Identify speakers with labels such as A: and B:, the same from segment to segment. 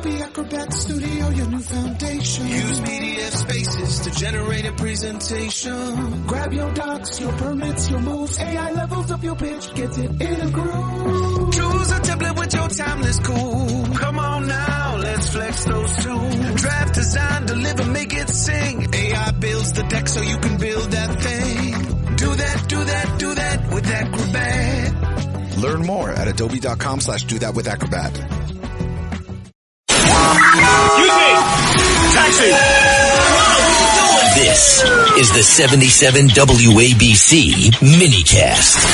A: Adobe Acrobat Studio, your new foundation. Use PDF Spaces to generate a presentation. Grab your docs, your permits, your moves. AI levels up your pitch, gets it in a groove. Choose a template with your timeless cool. Come on now, let's flex those tools. Draft, design, deliver, make it sing. AI builds the deck so you can build that thing. Do that, do that, do that with Acrobat.
B: Learn more at adobe.com/do-that-with-Acrobat.
C: Excuse me! Taxi!
D: This is the 77 WABC minicast.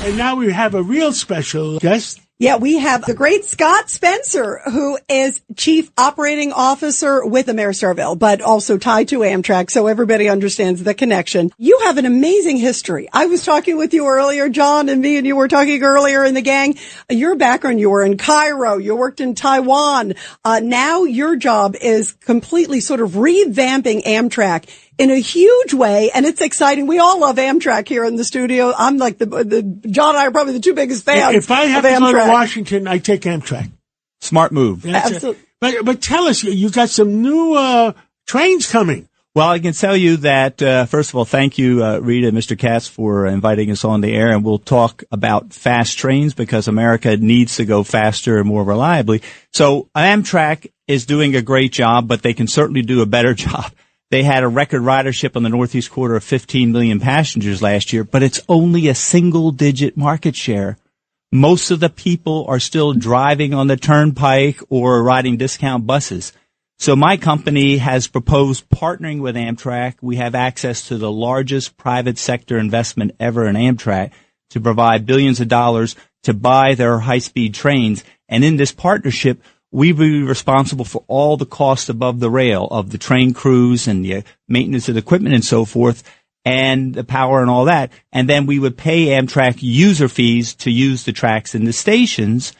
E: And now we have a real special guest.
F: Yeah, we have the great Scott Spencer, who is Chief Operating Officer with AmeriStarRail, but also tied to Amtrak, so everybody understands the connection. You have an amazing history. I was talking with you earlier, John, and me and you were talking earlier in the gang. Your background, you were in Cairo, you worked in Taiwan. Now your job is completely sort of revamping Amtrak in a huge way, and it's exciting. We all love Amtrak here in the studio. I'm like the John and I are probably the two biggest fans.
E: If I have to go to Washington, I take Amtrak.
G: Smart move.
F: Absolutely.
E: But tell us, you got some new trains coming.
G: Well, I can tell you that, first of all, thank you, Rita and Mr. Katz, for inviting us on the air, and we'll talk about fast trains because America needs to go faster and more reliably. So Amtrak is doing a great job, but they can certainly do a better job. They had a record ridership on the Northeast Corridor of 15 million passengers last year, but it's only a single-digit market share. Most of the people are still driving on the turnpike or riding discount buses. So my company has proposed partnering with Amtrak. We have access to the largest private sector investment ever in Amtrak to provide billions of dollars to buy their high-speed trains. And in this partnership, we will be responsible for all the costs above the rail of the train crews and the maintenance of the equipment and so forth, and the power and all that. And then we would pay Amtrak user fees to use the tracks in the stations.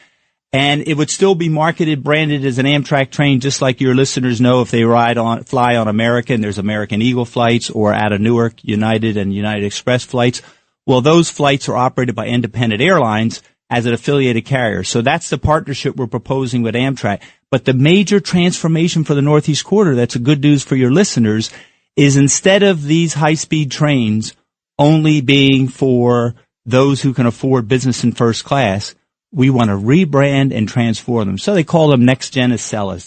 G: And it would still be marketed, branded as an Amtrak train, just like your listeners know if they fly on American. There's American Eagle flights, or out of Newark, United and United Express flights. Well, those flights are operated by independent airlines as an affiliated carrier. So that's the partnership we're proposing with Amtrak. But the major transformation for the Northeast Corridor, that's a good news for your listeners, is instead of these high-speed trains only being for those who can afford business and first class, we want to rebrand and transform them. So they call them Next Gen Acellas.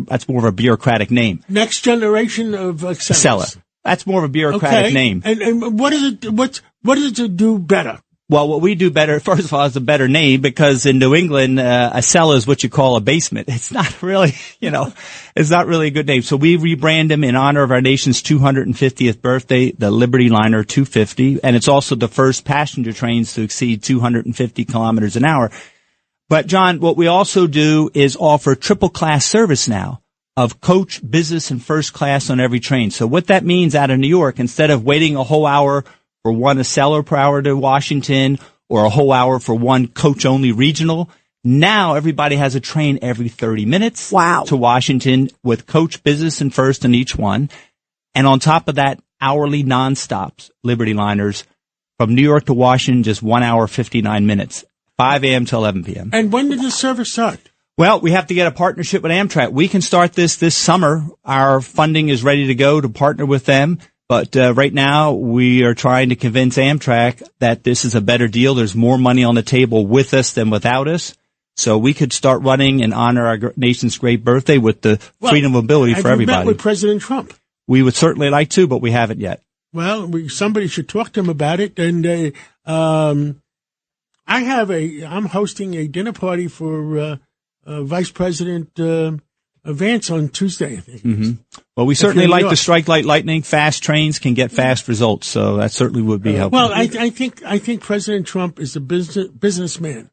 G: That's more of a bureaucratic name.
E: Next generation of Acellas.
G: Acela. That's more of a bureaucratic name.
E: And what is it? What does it do better?
G: Well, what we do better, first of all, is a better name, because in New England, a cellar is what you call a basement. It's not really, it's not really a good name. So we rebrand them in honor of our nation's 250th birthday, the Liberty Liner 250. And it's also the first passenger trains to exceed 250 kilometers an hour. But John, what we also do is offer triple class service now of coach, business, and first class on every train. So what that means out of New York, instead of waiting a whole hour for one Acela per hour to Washington, or a whole hour for one coach-only regional, now everybody has a train every 30 minutes to Washington with coach, business, and first in each one. And on top of that, hourly non-stops, Liberty Liners, from New York to Washington, just 1 hour, 59 minutes, 5 a.m. to 11 p.m.
E: And when did this service start?
G: Well, we have to get a partnership with Amtrak. We can start this summer. Our funding is ready to go to partner with them. But right now, we are trying to convince Amtrak that this is a better deal. There's more money on the table with us than without us. So we could start running and honor our nation's great birthday with the freedom of mobility for everybody.
E: Have you met with President Trump?
G: We would certainly like to, but we haven't yet.
E: Well, somebody should talk to him about it. And I'm hosting a dinner party for Vice President Vance on Tuesday, I think.
G: Mm-hmm. Well, we certainly like to strike like lightning. Fast trains can get fast results, so that certainly would be helpful.
E: Well, I think President Trump is a businessman,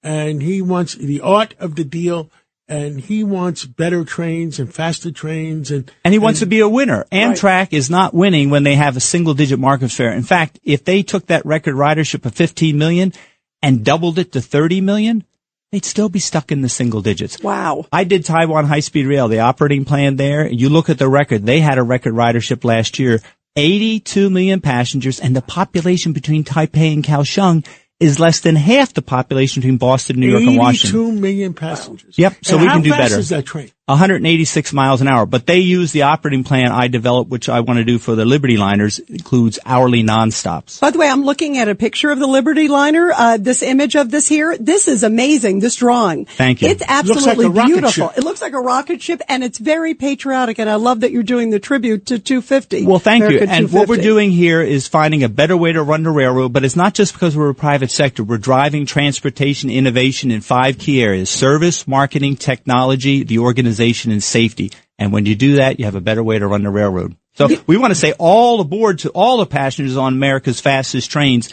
E: and he wants the art of the deal, and he wants better trains and faster trains, and
G: he wants to be a winner. Amtrak is not winning when they have a single-digit market share. In fact, if they took that record ridership of 15 million and doubled it to 30 million. They'd still be stuck in the single digits.
F: Wow.
G: I did Taiwan High-Speed Rail, the operating plan there. You look at the record. They had a record ridership last year, 82 million passengers, and the population between Taipei and Kaohsiung is less than half the population between Boston, New York, and Washington.
E: 82 million passengers.
G: Yep, so
E: and
G: we can do better.
E: How fast is that train?
G: 186 miles an hour. But they use the operating plan I developed, which I want to do for the Liberty Liners. It includes hourly nonstops.
F: By the way, I'm looking at a picture of the Liberty Liner, this image of this here. This is amazing, this drawing.
G: Thank you.
F: It's absolutely
E: Looks like a rocket
F: beautiful.
E: ship.
F: It looks like a rocket ship, and it's very patriotic, and I love that you're doing the tribute to 250.
G: Well, thank
F: America
G: you. And what we're
F: 250.
G: doing here is finding a better way to run the railroad, but it's not just because we're a private sector. We're driving transportation innovation in 5 key areas: service, marketing, technology, the organization, and safety. And when you do that, you have a better way to run the railroad. So we want to say all aboard to all the passengers on America's fastest trains,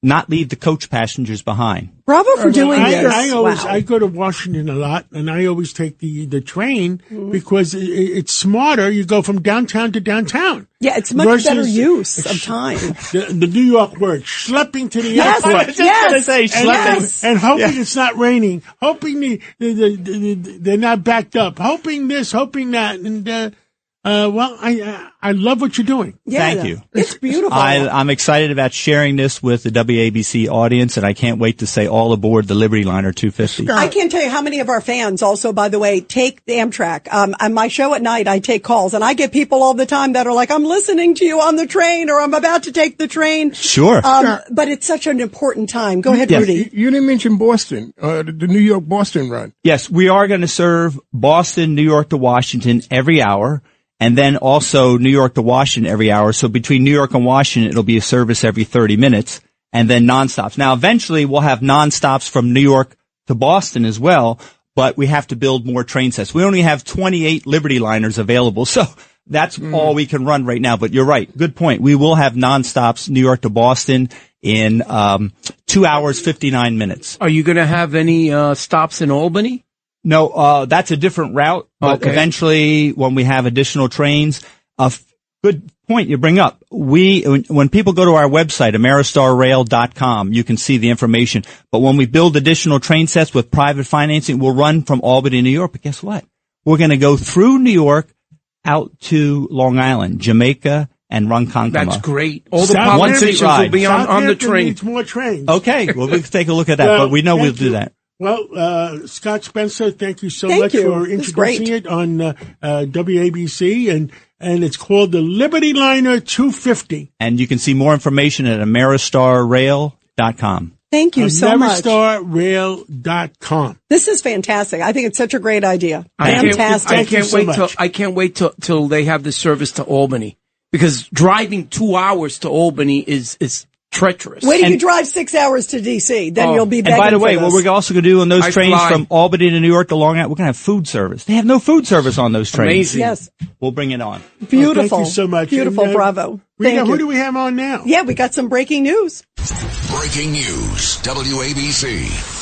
G: not leave the coach passengers behind.
F: Bravo for doing this.
E: I go to Washington a lot, and I always take the train because it's smarter. You go from downtown to downtown.
F: Yeah, it's much better use of time.
E: The New York word, schlepping to the
F: Yes,
E: airport.
G: I was just going to say schlepping.
E: And hoping it's not raining, hoping they're not backed up, hoping this, hoping that, and I love what you're doing.
F: Yeah,
G: Thank you.
F: It's beautiful.
G: I'm excited about sharing this with the WABC audience, and I can't wait to say all aboard the Liberty Liner 250.
F: I can't tell you how many of our fans also, by the way, take the Amtrak. On my show at night, I take calls, and I get people all the time that are like, I'm listening to you on the train, or I'm about to take the train.
G: Sure.
F: But it's such an important time. Go ahead, Rudy.
H: You didn't mention Boston, the New York-Boston run.
G: Yes, we are going to serve Boston, New York to Washington every hour. And then also New York to Washington every hour. So between New York and Washington, it'll be a service every 30 minutes, and then nonstops. Now, eventually, we'll have nonstops from New York to Boston as well, but we have to build more train sets. We only have 28 Liberty Liners available, so that's all we can run right now. But you're right. Good point. We will have nonstops New York to Boston in 2 hours, 59 minutes.
I: Are you going to have any stops in Albany?
G: No, that's a different route, but eventually when we have additional trains, good point you bring up. When people go to our website, AmeriStarRail.com, you can see the information. But when we build additional train sets with private financing, we'll run from Albany, New York. But guess what? We're going to go through New York out to Long Island, Jamaica, and Ronkonkoma.
I: That's great. All the
E: South
I: politicians will be on the train.
E: Needs more trains.
G: Okay, well, we'll take a look at that, but we know we'll do that.
E: Well, Scott Spencer, thank you so
F: Thank
E: much
F: you.
E: for introducing it on WABC, and it's called the Liberty Liner 250.
G: And you can see more information at AmeriStarRail.com.
F: Thank you so much.
E: AmeriStarRail.com.
F: This is fantastic. I think it's such a great idea.
I: I
F: Fantastic.
I: can't wait till they have the service to Albany, because driving 2 hours to Albany is treacherous.
F: Wait till you drive 6 hours to D.C., then you'll be begging
G: And by the way,
F: for
G: what
F: this.
G: we're also going to do on those trains
I: fly.
G: from Albany to New York to Long Island, we're going to have food service. They have no food service on those trains.
I: Amazing.
F: Yes.
G: We'll bring it on.
F: Beautiful.
E: Thank you so much.
F: Beautiful.
E: And,
F: Bravo.
E: Rita,
F: Thank
E: who
F: you.
E: do we have on now?
F: Yeah, we got some breaking news.
J: Breaking news, WABC.